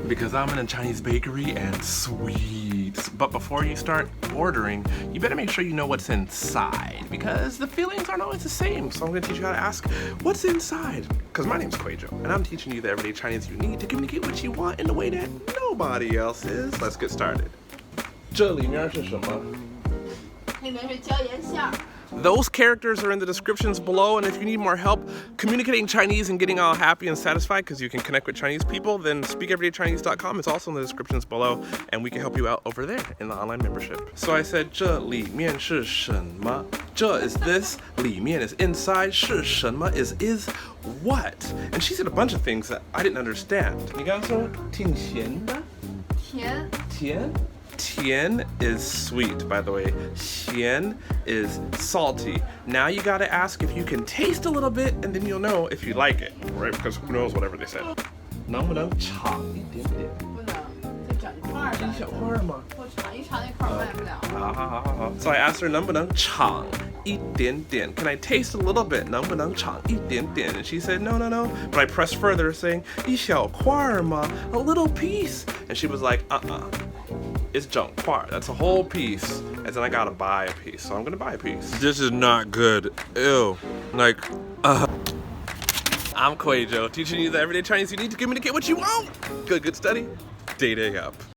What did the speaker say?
Because I'm in a Chinese bakery and sweets. But before you start ordering, you better make sure you know what's inside because the feelings aren't always the same. So I'm gonna teach you how to ask, what's inside? Because my name's Kuei Zhou, and I'm teaching you the everyday Chinese you need to communicate what you want in a way that nobody else is. Let's get started. 这里面是什么? 里面是椒盐馅儿。 Those characters are in the descriptions below, and if you need more help communicating Chinese and getting all happy and satisfied because you can connect with Chinese people, then speakeverydaychinese.com is also in the descriptions below, and we can help you out over there in the online membership. So I said, 这里面是什么? 这 is this, 里面 is inside, 是什么 is what? And she said a bunch of things that I didn't understand. 你刚刚说挺咸的? 甜。 Tián? Tián is sweet, by the way. Xián is salty. Now you gotta ask if you can taste a little bit, and then you'll know if you like it, right? Because who knows whatever they said. 能不能尝一点点? 不能，就整块儿的。一小块吗? 我尝一尝那块儿卖不了。好。So I asked her 能不能尝一点点? Can I taste a little bit? 能不能尝一点点? And she said no. But I pressed further, saying 一小块吗? A little piece. And she was like, It's 整块. That's a whole piece. And then I gotta buy a piece. So I'm gonna buy a piece. This is not good. Ew. Like, I'm Kuei Zhou, teaching you the everyday Chinese you need to communicate what you want. Good study. Day up.